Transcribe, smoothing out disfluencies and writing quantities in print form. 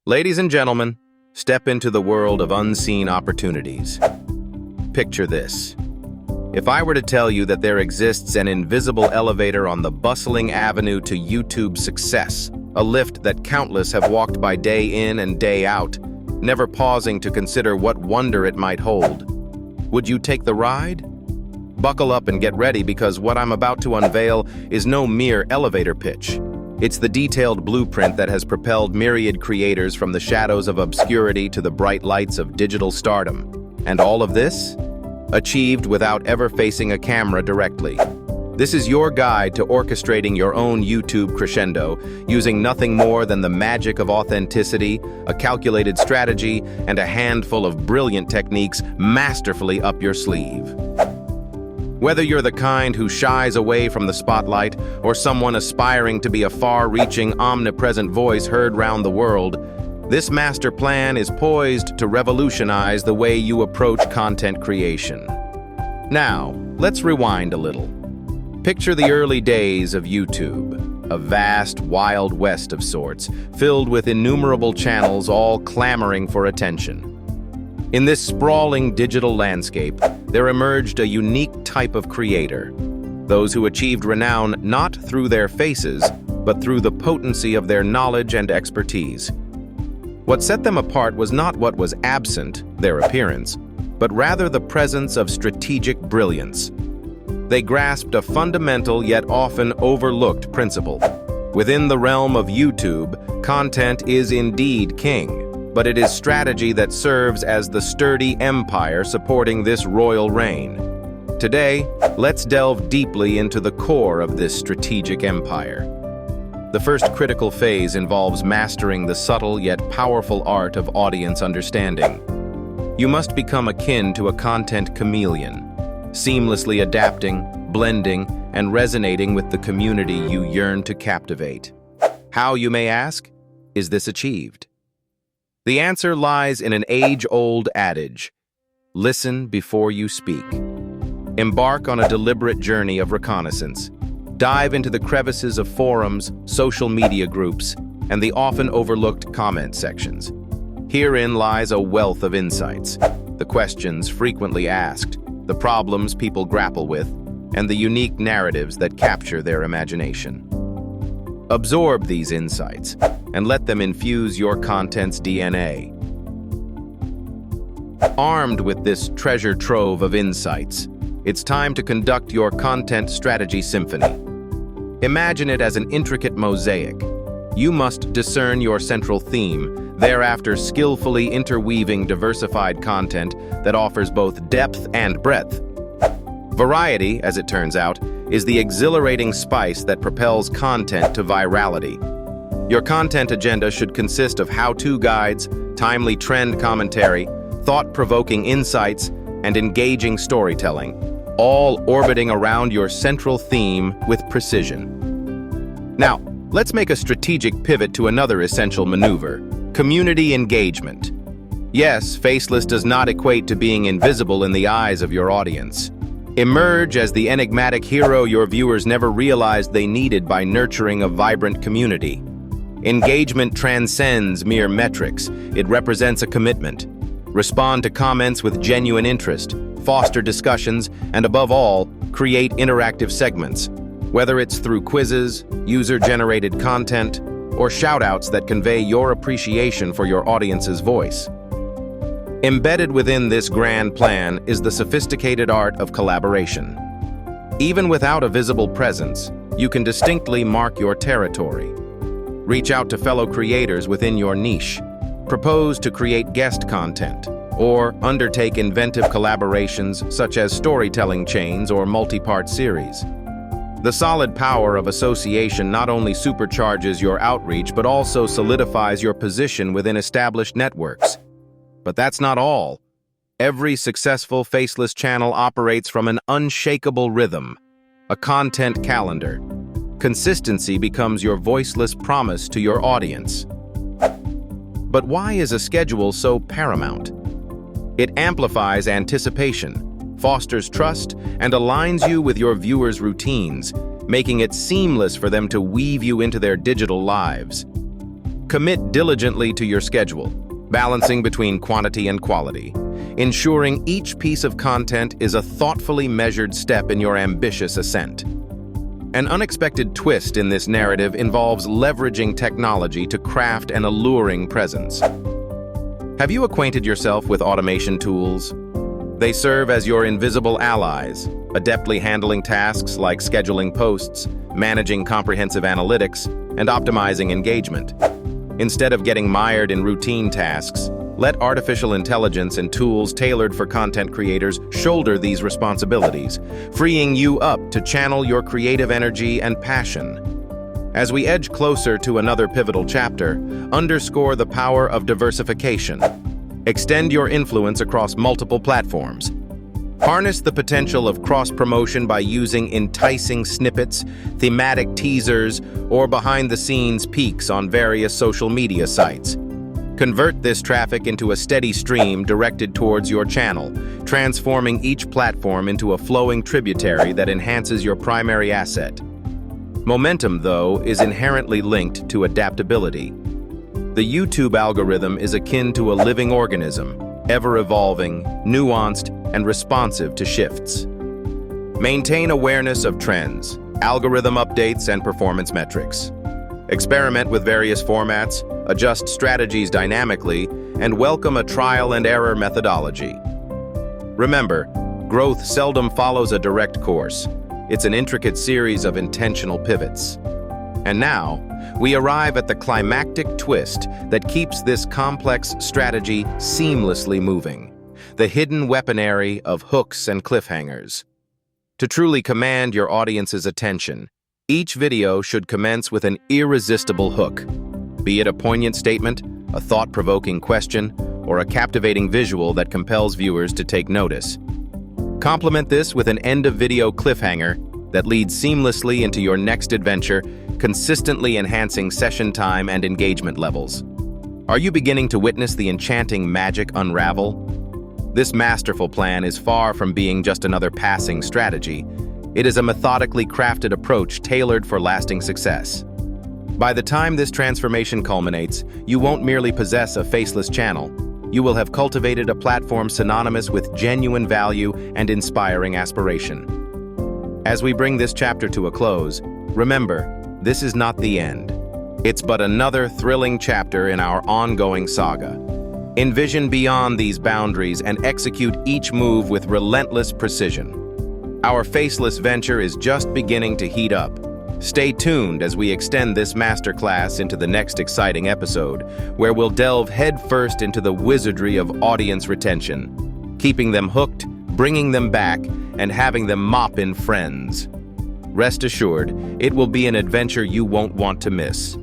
Ladies and gentlemen, step into the world of unseen opportunities. Picture this. If I were to tell you that there exists an invisible elevator on the bustling avenue to YouTube success, a lift that countless have walked by day in and day out, never pausing to consider what wonder it might hold, would you take the ride? Buckle up and get ready, because what I'm about to unveil is no mere elevator pitch. It's the detailed blueprint that has propelled myriad creators from the shadows of obscurity to the bright lights of digital stardom. And all of this? Achieved without ever facing a camera directly. This is your guide to orchestrating your own YouTube crescendo, using nothing more than the magic of authenticity, a calculated strategy, and a handful of brilliant techniques masterfully up your sleeve. Whether you're the kind who shies away from the spotlight or someone aspiring to be a far-reaching, omnipresent voice heard round the world, this master plan is poised to revolutionize the way you approach content creation. Now, let's rewind a little. Picture the early days of YouTube, a vast, wild west of sorts, filled with innumerable channels all clamoring for attention. In this sprawling digital landscape, there emerged a unique type of creator, those who achieved renown not through their faces, but through the potency of their knowledge and expertise. What set them apart was not what was absent, their appearance, but rather the presence of strategic brilliance. They grasped a fundamental yet often overlooked principle. Within the realm of YouTube, content is indeed king, but it is strategy that serves as the sturdy empire supporting this royal reign. Today, let's delve deeply into the core of this strategic empire. The first critical phase involves mastering the subtle yet powerful art of audience understanding. You must become akin to a content chameleon, seamlessly adapting, blending, and resonating with the community you yearn to captivate. How, you may ask, is this achieved? The answer lies in an age-old adage: listen before you speak. Embark on a deliberate journey of reconnaissance. Dive into the crevices of forums, social media groups, and the often overlooked comment sections. Herein lies a wealth of insights, the questions frequently asked, the problems people grapple with, and the unique narratives that capture their imagination. Absorb these insights and let them infuse your content's DNA. Armed with this treasure trove of insights, it's time to conduct your content strategy symphony. Imagine it as an intricate mosaic. You must discern your central theme, thereafter skillfully interweaving diversified content that offers both depth and breadth. Variety, as it turns out, is the exhilarating spice that propels content to virality. Your content agenda should consist of how-to guides, timely trend commentary, thought-provoking insights, and engaging storytelling, all orbiting around your central theme with precision. Now, let's make a strategic pivot to another essential maneuver: community engagement. Yes, faceless does not equate to being invisible in the eyes of your audience. Emerge as the enigmatic hero your viewers never realized they needed by nurturing a vibrant community. Engagement transcends mere metrics. It represents a commitment. Respond to comments with genuine interest, foster discussions, and above all, create interactive segments. Whether it's through quizzes, user-generated content, or shout-outs that convey your appreciation for your audience's voice. Embedded within this grand plan is the sophisticated art of collaboration. Even without a visible presence, you can distinctly mark your territory. Reach out to fellow creators within your niche, propose to create guest content, or undertake inventive collaborations such as storytelling chains or multi-part series. The solid power of association not only supercharges your outreach but also solidifies your position within established networks. But that's not all. Every successful faceless channel operates from an unshakable rhythm, a content calendar. Consistency becomes your voiceless promise to your audience. But why is a schedule so paramount? It amplifies anticipation, fosters trust, and aligns you with your viewers' routines, making it seamless for them to weave you into their digital lives. Commit diligently to your schedule, balancing between quantity and quality, ensuring each piece of content is a thoughtfully measured step in your ambitious ascent. An unexpected twist in this narrative involves leveraging technology to craft an alluring presence. Have you acquainted yourself with automation tools? They serve as your invisible allies, adeptly handling tasks like scheduling posts, managing comprehensive analytics, and optimizing engagement. Instead of getting mired in routine tasks, let artificial intelligence and tools tailored for content creators shoulder these responsibilities, freeing you up to channel your creative energy and passion. As we edge closer to another pivotal chapter, underscore the power of diversification. Extend your influence across multiple platforms. Harness the potential of cross-promotion by using enticing snippets, thematic teasers, or behind-the-scenes peeks on various social media sites. Convert this traffic into a steady stream directed towards your channel, transforming each platform into a flowing tributary that enhances your primary asset. Momentum, though, is inherently linked to adaptability. The YouTube algorithm is akin to a living organism, ever-evolving, nuanced, and responsive to shifts. Maintain awareness of trends, algorithm updates, and performance metrics. Experiment with various formats, adjust strategies dynamically, and welcome a trial-and-error methodology. Remember, growth seldom follows a direct course. It's an intricate series of intentional pivots. And now, we arrive at the climactic twist that keeps this complex strategy seamlessly moving: the hidden weaponry of hooks and cliffhangers. To truly command your audience's attention, each video should commence with an irresistible hook, be it a poignant statement, a thought-provoking question, or a captivating visual that compels viewers to take notice. Complement this with an end-of-video cliffhanger that leads seamlessly into your next adventure, consistently enhancing session time and engagement levels. Are you beginning to witness the enchanting magic unravel? This masterful plan is far from being just another passing strategy. It is a methodically crafted approach tailored for lasting success. By the time this transformation culminates, you won't merely possess a faceless channel. You will have cultivated a platform synonymous with genuine value and inspiring aspiration. As we bring this chapter to a close, remember, this is not the end. It's but another thrilling chapter in our ongoing saga. Envision beyond these boundaries and execute each move with relentless precision. Our faceless venture is just beginning to heat up. Stay tuned as we extend this masterclass into the next exciting episode, where we'll delve headfirst into the wizardry of audience retention, keeping them hooked, bringing them back, and having them mop in friends. Rest assured, it will be an adventure you won't want to miss.